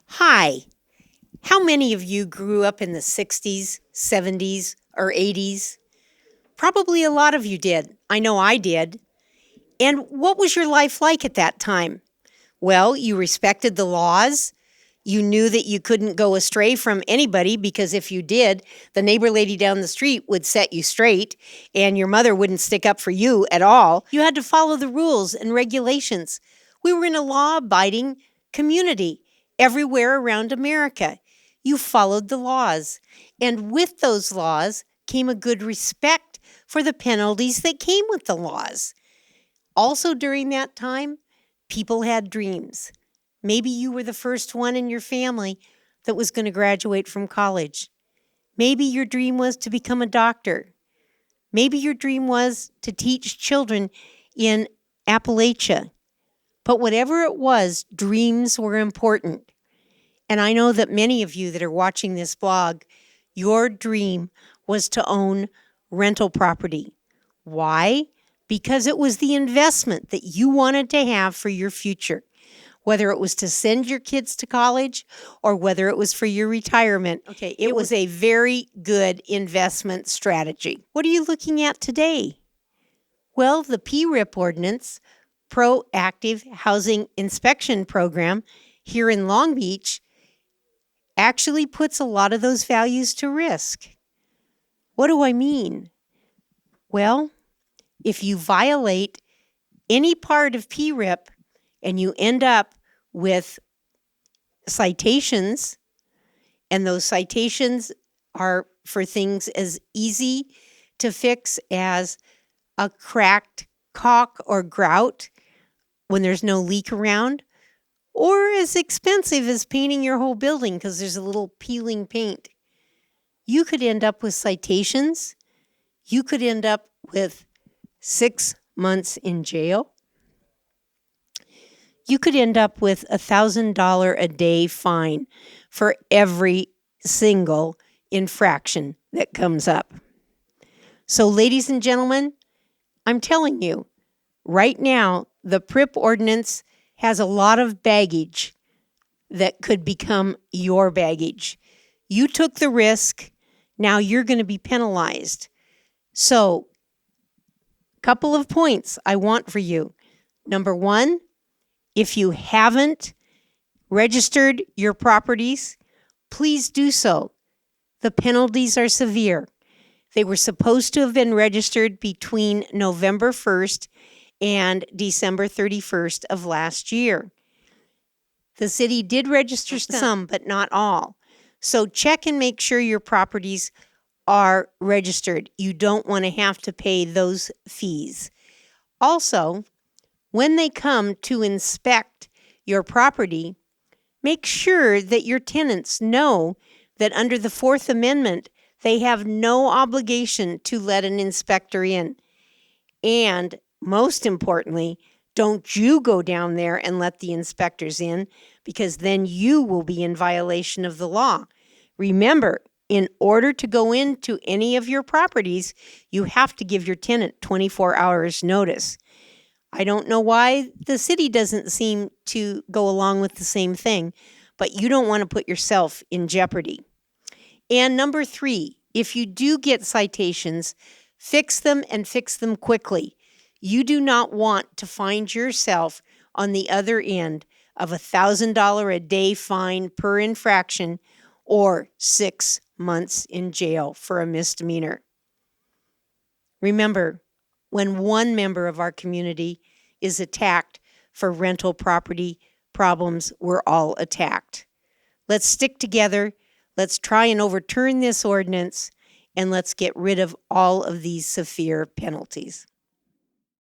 Hi, how many of you grew up in the 60s, 70s, or 80s? Probably a lot of you did. I know I did. And what was your life like at that time? Well, you respected the laws. You knew that you couldn't go astray from anybody because if you did, the neighbor lady down the street would set you straight and your mother wouldn't stick up for you at all. You had to follow the rules and regulations. We were in a law abiding community everywhere around America. You followed the laws. And with those laws came a good respect for the penalties that came with the laws. Also, during that time, people had dreams. Maybe you were the first one in your family that was going to graduate from college. Maybe your dream was to become a doctor. Maybe your dream was to teach children in Appalachia. But whatever it was, dreams were important. And I know that many of you that are watching this blog, your dream was to own rental property. Why? Because it was the investment that you wanted to have for your future, whether it was to send your kids to college or whether it was for your retirement. Okay, it was a very good investment strategy. What are you looking at today? Well, the PRHIP ordinance, Proactive Housing Inspection Program, here in Long Beach, actually puts a lot of those values to risk. What do I mean? Well, if you violate any part of PRHIP and you end up with citations, and those citations are for things as easy to fix as a cracked caulk or grout when there's no leak around, or as expensive as painting your whole building because there's a little peeling paint. You could end up with citations. You could end up with 6 months in jail. You could end up with a $1,000 a day fine for every single infraction that comes up. So, ladies and gentlemen, I'm telling you, right now, the PRHIP ordinance has a lot of baggage that could become your baggage. You took the risk. Now you're going to be penalized. So, couple of points I want for you. Number one, if you haven't registered your properties, please do so. The penalties are severe. They were supposed to have been registered between November 1st and December 31st of last year. The city did register some, but not all. So check and make sure your properties are registered. You don't want to have to pay those fees. Also, when they come to inspect your property, make sure that your tenants know that under the Fourth Amendment, they have no obligation to let an inspector in. And most importantly, don't you go down there and let the inspectors in, because then you will be in violation of the law. Remember, in order to go into any of your properties, you have to give your tenant 24 hours notice. I don't know why the city doesn't seem to go along with the same thing, but you don't want to put yourself in jeopardy. And number three, if you do get citations, fix them and fix them quickly. You do not want to find yourself on the other end of a $1,000 a day fine per infraction or 6 months in jail for a misdemeanor. Remember, when one member of our community is attacked for rental property problems, we're all attacked. Let's stick together. Let's try and overturn this ordinance, and let's get rid of all of these severe penalties.